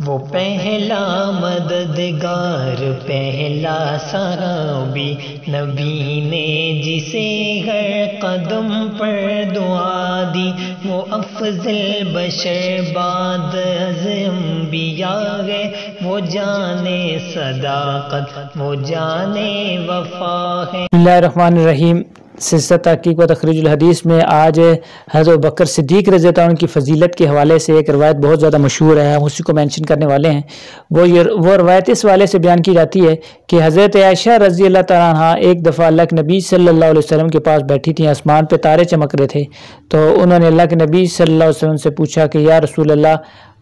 وہ پہلا مددگار پہلا صحابی نبی نے جسے ہر قدم پر دعا دی، وہ افضل بشر بعد از انبیاء ہے، وہ جانے صداقت وہ جانے وفا ہے۔ بسم اللہ الرحمن الرحیم۔ سلسلہ تحقیق و تخریج الحدیث میں آج حضرت بکر صدیق رضی اللہ عنہ کی فضیلت کے حوالے سے ایک روایت بہت زیادہ مشہور ہے، ہم اسی کو مینشن کرنے والے ہیں۔ وہ روایت اس حوالے سے بیان کی جاتی ہے کہ حضرت عائشہ رضی اللہ تعالیٰ عنہ ایک دفعہ اللہ کے نبی صلی اللہ علیہ وسلم کے پاس بیٹھی تھیں، آسمان پہ تارے چمک رہے تھے، تو انہوں نے اللہ کے نبی صلی اللہ علیہ وسلم سے پوچھا کہ یا رسول اللہ،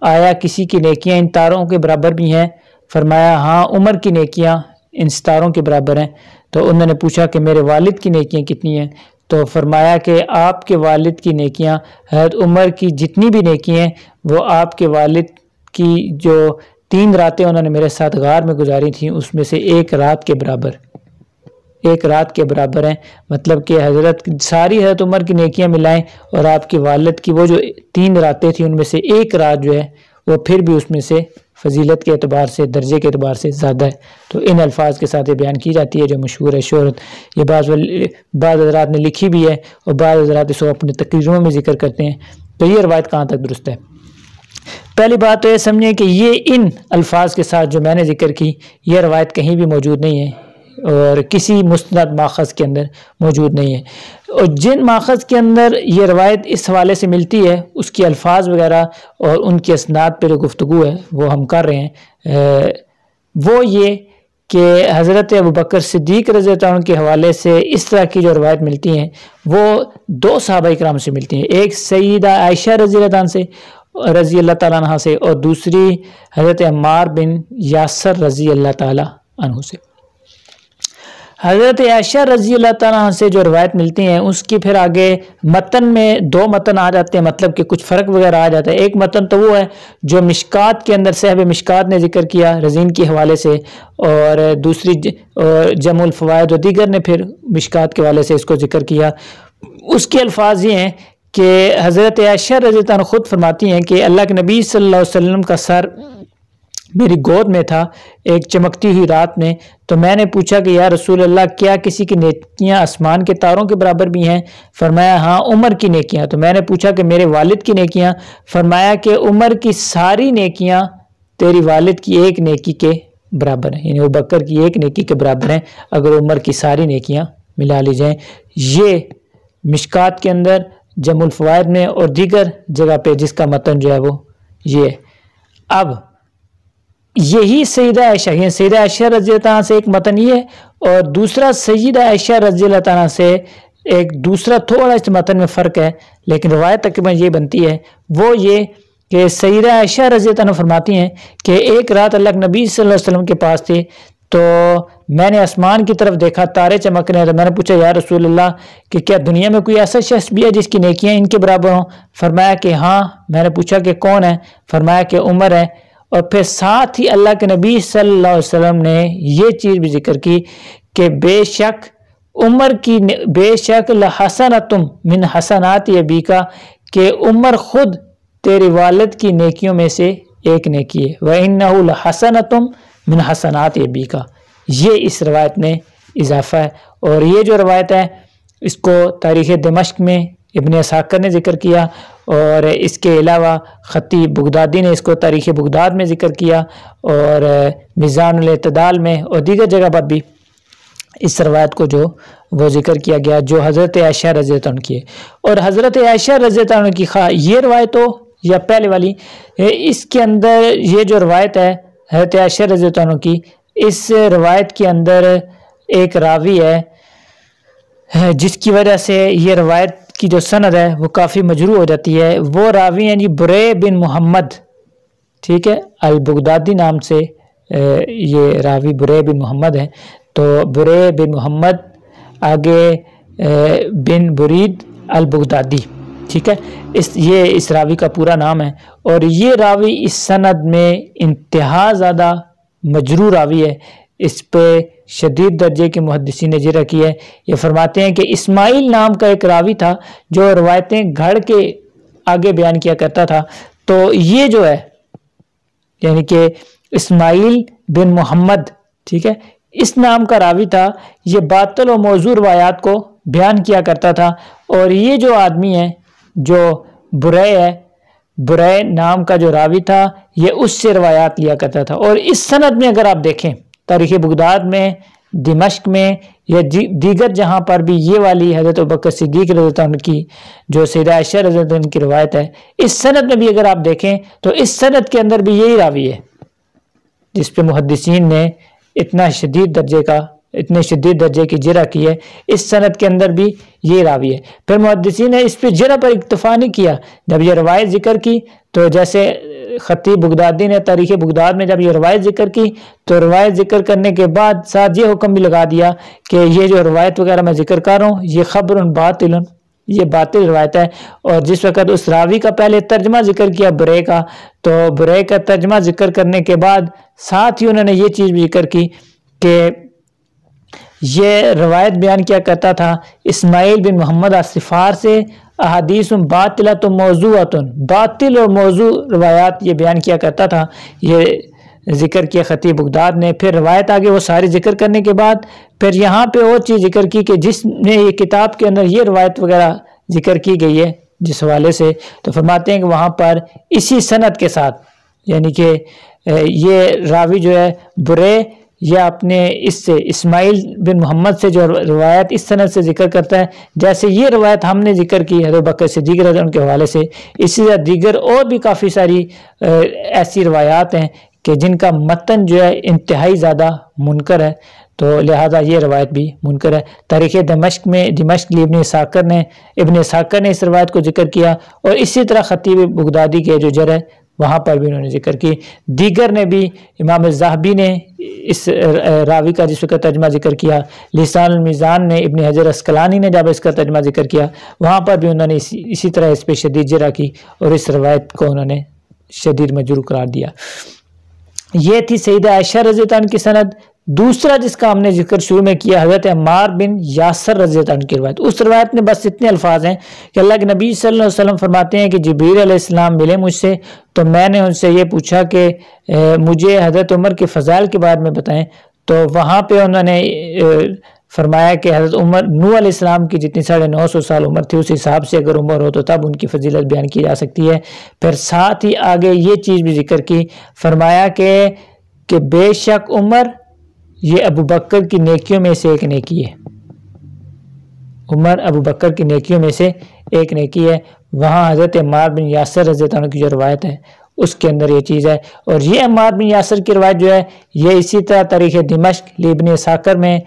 آیا کسی کی نیکیاں ان تاروں کے برابر بھی ہیں؟ فرمایا ہاں، عمر کی نیکیاں ان ستاروں کے برابر ہیں۔ تو انہوں نے پوچھا کہ میرے والد کی نیکیاں کتنی ہیں؟ تو فرمایا کہ آپ کے والد کی نیکیاں، حضرت عمر کی جتنی بھی نیکیاں ہیں وہ آپ کے والد کی جو 3 راتیں انہوں نے میرے ساتھ غار میں گزاری تھیں اس میں سے ایک رات کے برابر ہیں۔ مطلب کہ ساری حضرت عمر کی نیکیاں ملائیں اور آپ کے والد کی وہ جو 3 راتیں تھیں ان میں سے ایک رات جو ہے وہ پھر بھی اس میں سے فضیلت کے اعتبار سے، درجے کے اعتبار سے زیادہ ہے۔ تو ان الفاظ کے ساتھ یہ بیان کی جاتی ہے جو مشہور ہے شہرت۔ یہ بعض حضرات نے لکھی بھی ہے اور بعض حضرات اس کو اپنے تقریروں میں ذکر کرتے ہیں۔ تو یہ روایت کہاں تک درست ہے؟ پہلی بات تو یہ سمجھیں کہ یہ ان الفاظ کے ساتھ جو میں نے ذکر کی، یہ روایت کہیں بھی موجود نہیں ہے اور کسی مستند ماخذ کے اندر موجود نہیں ہے، اور جن ماخذ کے اندر یہ روایت اس حوالے سے ملتی ہے اس کی الفاظ وغیرہ اور ان کی اسناد پر جو گفتگو ہے وہ ہم کر رہے ہیں، وہ یہ کہ حضرت ابوبکر صدیق رضی اللہ عنہ کے حوالے سے اس طرح کی جو روایت ملتی ہیں وہ 2 صحابہ کرام سے ملتی ہیں، ایک سیدہ عائشہ رضی اللہ تعالیٰ عنہ سے اور دوسری حضرت عمار بن یاسر رضی اللہ تعالیٰ عنہ سے۔ حضرت عائشہ رضی اللہ تعالیٰ عنہ سے جو روایت ملتی ہیں اس کی پھر آگے متن میں 2 متن آ جاتے ہیں، مطلب کہ کچھ فرق وغیرہ آ جاتا ہے۔ ایک متن تو وہ ہے جو مشکات کے اندر صاحب مشکات نے ذکر کیا رزین کے حوالے سے، اور دوسری جمع الفوائد و دیگر نے پھر مشکات کے حوالے سے اس کو ذکر کیا۔ اس کے الفاظ یہ ہیں کہ حضرت عائشہ رضی اللہ عنہ خود فرماتی ہیں کہ اللہ کے نبی صلی اللہ علیہ وسلم کا سر میری گود میں تھا ایک چمکتی ہوئی رات میں، تو میں نے پوچھا کہ یا رسول اللہ، کیا کسی کی نیکیاں آسمان کے تاروں کے برابر بھی ہیں؟ فرمایا ہاں، عمر کی نیکیاں۔ تو میں نے پوچھا کہ میرے والد کی نیکیاں؟ فرمایا کہ عمر کی ساری نیکیاں تیری والد کی ایک نیکی کے برابر ہیں، یعنی ابوبکر کی ایک نیکی کے برابر ہیں اگر عمر کی ساری نیکیاں ملا لی جائیں۔ یہ مشکات کے اندر جمع الفوائد میں اور دیگر جگہ پہ جس کا متن جو ہے وہ یہ ہے۔ اب یہی سیدہ عائشہ رضی اللہ عنہ سے ایک متن یہ ہے، اور دوسرا سیدہ عائشہ رضی اللہ عنہ سے ایک دوسرا تھوڑا اس متن میں فرق ہے، لیکن روایت تقریباً یہ بنتی ہے، وہ یہ کہ سیدہ عائشہ رضی اللہ عنہ فرماتی ہیں کہ ایک رات اللہ کے نبی صلی اللہ علیہ وسلم کے پاس تھے، تو میں نے آسمان کی طرف دیکھا، تارے چمک رہے ہیں، تو میں نے پوچھا یا رسول اللہ کہ کیا دنیا میں کوئی ایسا شخص بھی ہے جس کی نیکیاں ان کے برابر ہوں؟ فرمایا کہ ہاں۔ میں نے پوچھا کہ کون ہے؟ فرمایا کہ عمر ہے۔ اور پھر ساتھ ہی اللہ کے نبی صلی اللہ علیہ وسلم نے یہ چیز بھی ذکر کی کہ بے شک لحسنۃ من حسنات ابیک، کہ عمر خود تیرے والد کی نیکیوں میں سے ایک نیکی ہے، وَإِنَّهُ لَحَسَنَةٌ مِنْ حَسَنَاتِ أَبِيكَ۔ یہ اس روایت میں اضافہ ہے، اور یہ جو روایت ہے اس کو تاریخ دمشق میں ابن اسحاق نے ذکر کیا، اور اس کے علاوہ خطیب بغدادی نے اس کو تاریخ بغداد میں ذکر کیا، اور میزان الاعتدال میں اور دیگر جگہ پر بھی اس روایت کو جو وہ ذکر کیا گیا جو حضرت عائشہ رضی اللہ عنہ کی ہے۔ اور حضرت عائشہ رضی اللہ عنہ کی یہ روایت ہو یا پہلے والی، اس کے اندر یہ جو روایت ہے حضرت عائشہ رضی اللہ عنہ کی، اس روایت کے اندر ایک راوی ہے جس کی وجہ سے یہ روایت کی جو سند ہے وہ کافی مجروح ہو جاتی ہے۔ وہ راوی ہیں برے بن محمد، ٹھیک ہے، البغدادی نام سے یہ راوی برے بن محمد ہے۔ تو برے بن محمد آگے بن برید البغدادی، ٹھیک ہے، یہ اس راوی کا پورا نام ہے، اور یہ راوی اس سند میں انتہا زیادہ مجروح راوی ہے، اس پہ شدید درجے کے محدثین نے ذکر کی ہے۔ یہ فرماتے ہیں کہ اسماعیل نام کا ایک راوی تھا جو روایتیں گھڑ کے آگے بیان کیا کرتا تھا، تو یہ جو ہے یعنی کہ اسماعیل بن محمد، ٹھیک ہے، اس نام کا راوی تھا، یہ باطل و موضوع روایات کو بیان کیا کرتا تھا، اور یہ جو آدمی ہے جو برے ہے، برے نام کا جو راوی تھا، یہ اس سے روایات لیا کرتا تھا۔ اور اس سند میں اگر آپ دیکھیں تاریخ بغداد میں، دمشق میں یا دیگر جہاں پر بھی یہ والی حضرت ابوبکر صدیق رضی اللہ عنہ کی جو سیدہ عائشہ رضی اللہ عنہ کی روایت ہے، اس سند میں بھی اگر آپ دیکھیں تو اس سند کے اندر بھی یہی راوی ہے جس پہ محدثین نے اتنے شدید درجے کی جرح کی ہے، اس سند کے اندر بھی یہ راوی ہے۔ پھر محدثین نے اس پہ جرح پر اکتفا نہیں کیا، جب یہ روایت ذکر کی تو جیسے خطیب بغدادی نے تاریخ بغداد میں جب یہ روایت ذکر کی تو روایت ذکر کرنے کے بعد ساتھ یہ حکم بھی لگا دیا کہ یہ جو روایت وغیرہ میں ذکر کر رہا ہوں یہ خبر باطل، یہ باطل روایت ہے۔ اور جس وقت اس راوی کا پہلے ترجمہ ذکر کیا برے کا، تو برے کا ترجمہ ذکر کرنے کے بعد ساتھ ہی انہوں نے یہ چیز بھی ذکر کی کہ یہ روایت بیان کیا کرتا تھا اسماعیل بن محمد الصفار سے، احادیث باطلۃ موضوعۃ، باطل اور موضوع روایات یہ بیان کیا کرتا تھا، یہ ذکر کیا خطیب بغداد نے۔ پھر روایت آگے وہ ساری ذکر کرنے کے بعد پھر یہاں پہ اور چیز ذکر کی کہ جس نے یہ کتاب کے اندر یہ روایت وغیرہ ذکر کی گئی ہے جس حوالے سے، تو فرماتے ہیں کہ وہاں پر اسی سند کے ساتھ، یعنی کہ یہ راوی جو ہے برے یا اپنے اس سے اسماعیل بن محمد سے جو روایت اس سند سے ذکر کرتا ہے، جیسے یہ روایت ہم نے ذکر کی حضرت بکر صدیق رضی اللہ عنہ کے حوالے سے، اسی طرح دیگر اور بھی کافی ساری ایسی روایات ہیں کہ جن کا متن جو ہے انتہائی زیادہ منکر ہے، تو لہذا یہ روایت بھی منکر ہے۔ تاریخ دمشق میں ابن اسحاق نے اس روایت کو ذکر کیا، اور اسی طرح خطیب بغدادی کے جو جرح ہے وہاں پر بھی انہوں نے ذکر کی۔ دیگر نے بھی، امام الذہبی نے اس راوی کا جس کا ترجمہ ذکر کیا، لسان المیزان نے ابن حجر اسقلانی نے جب اس کا ترجمہ ذکر کیا وہاں پر بھی انہوں نے اسی طرح اس پہ شدید جرح کی اور اس روایت کو انہوں نے شدید مجروح قرار دیا۔ یہ تھی سیدہ عائشہ رضی اللہ عنہ کی سند۔ دوسرا جس کا ہم نے ذکر شروع میں کیا حضرت عمار بن یاسر رضی اللہ عنہ کی روایت، اس روایت میں بس اتنے الفاظ ہیں کہ اللہ کے نبی صلی اللہ علیہ وسلم فرماتے ہیں کہ جبریل علیہ السلام ملے مجھ سے، تو میں نے ان سے یہ پوچھا کہ مجھے حضرت عمر کے فضائل کے بارے میں بتائیں، تو وہاں پہ انہوں نے فرمایا کہ حضرت عمر نوح علیہ السلام کی جتنی 950 سال عمر تھی اس حساب سے اگر عمر ہو تو تب ان کی فضیلت بیان کی جا سکتی ہے۔ پھر ساتھ ہی آگے یہ چیز بھی ذکر کی، فرمایا کہ بے شک عمر یہ ابو بکر کی نیکیوں میں سے ایک نیکی ہے، عمر ابو بکر کی نیکیوں میں سے ایک نیکی ہے۔ وہاں حضرت عمار بن یاسر رضی اللہ عنہ کی جو روایت ہے اس کے اندر یہ چیز ہے، اور یہ عمار بن یاسر کی روایت جو ہے یہ اسی طرح تاریخ دمشق ابن اسحاق میں،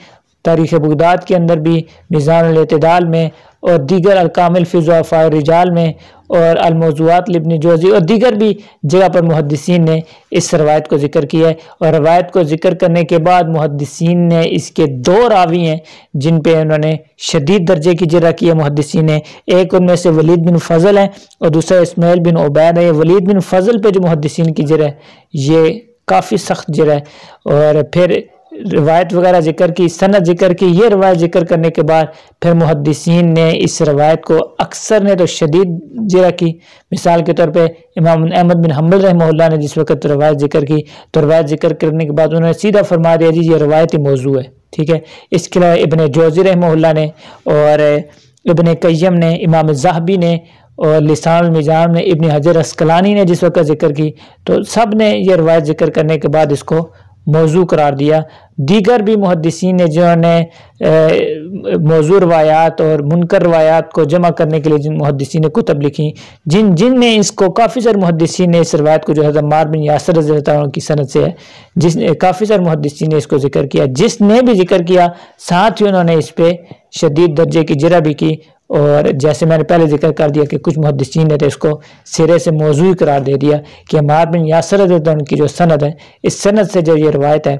تاریخ بغداد کے اندر بھی، میزان الاعتدال میں، اور دیگر الکامل فی ضعفاء الرجال میں، اور الموضوعات لابن جوزی اور دیگر بھی جگہ پر محدثین نے اس روایت کو ذکر کیا ہے۔ اور روایت کو ذکر کرنے کے بعد محدثین نے اس کے دو راوی ہیں جن پہ انہوں نے شدید درجے کی جرح کی ہے محدثین نے، ایک ان میں سے ولید بن فضل ہے اور دوسرا اسماعیل بن عبید ہے۔ ولید بن فضل پہ جو محدثین کی جرح ہے یہ کافی سخت جرح ہے، اور پھر روایت وغیرہ ذکر کی، سند ذکر کی، یہ روایت ذکر کرنے کے بعد پھر محدثین نے اس روایت کو اکثر نے تو شدید جرح کی۔ مثال کے طور پہ امام احمد بن حنبل رحمہ اللہ نے جس وقت روایت ذکر کی تو روایت ذکر کرنے کے بعد انہوں نے سیدھا فرما دیا جی یہ روایت موضوع ہے، ٹھیک ہے۔ اس کے علاوہ ابن جوزی رحمہ اللہ نے اور ابن قیم نے، امام الذہبی نے اور لسان المیزان میں ابن حجر اسقلانی نے جس وقت ذکر کی تو سب نے یہ روایت ذکر کرنے کے بعد اس کو موضوع قرار دیا۔ دیگر بھی محدثین نے جنہوں نے موضوع روایات اور منکر روایات کو جمع کرنے کے لیے جن محدثین نے کتب لکھی، جن نے اس کو، کافی سارے محدثین نے اس روایت کو جو حضرت عمار بن یاسر رضی اللہ عنہ کی سند سے ہے، جس نے کافی سارے محدثین نے اس کو ذکر کیا، جس نے بھی ذکر کیا ساتھ ہی انہوں نے اس پہ شدید درجے کی جرح بھی کی، اور جیسے میں نے پہلے ذکر کر دیا کہ کچھ محدثین نے تو اس کو سرے سے موضوع قرار دے دیا کہ عمار بن یاسر رضی اللہ عنہ کی جو سند ہے اس سند سے جو یہ روایت ہے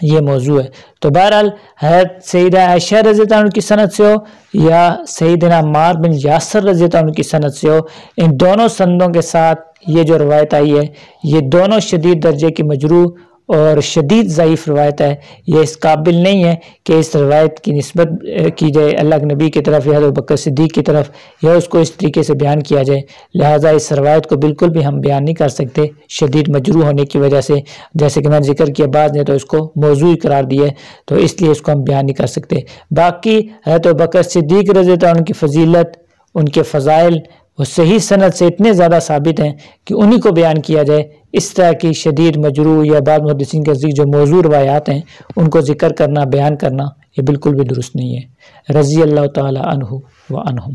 یہ موضوع ہے۔ تو بہرحال حضرت سیدہ عائشہ رضی اللہ عنہ کی سند سے ہو یا سیدنا عمار بن یاسر رضی اللہ عنہ کی سند سے ہو، ان دونوں سندوں کے ساتھ یہ جو روایت آئی ہے یہ دونوں شدید درجے کی مجروح اور شدید ضعیف روایت ہے، یہ اس قابل نہیں ہے کہ اس روایت کی نسبت کی جائے اللہ کے نبی کی طرف یا ابوبکر صدیق کی طرف، یا اس کو اس طریقے سے بیان کیا جائے، لہٰذا اس روایت کو بالکل بھی ہم بیان نہیں کر سکتے شدید مجروح ہونے کی وجہ سے، جیسے کہ میں نے ذکر کیا بعض نے تو اس کو موضوعی قرار دیا ہے، تو اس لیے اس کو ہم بیان نہیں کر سکتے۔ باقی حضرت ابوبکر صدیق رضی اللہ عنہ کی فضیلت، ان کے فضائل وہ صحیح سند سے اتنے زیادہ ثابت ہیں کہ انہی کو بیان کیا جائے، اس طرح کی شدید مجروح یا بعض محدثین کے نزدیک جو موضوع روایات ہیں ان کو ذکر کرنا، بیان کرنا، یہ بالکل بھی درست نہیں ہے۔ رضی اللہ تعالی عنہ و عنہم۔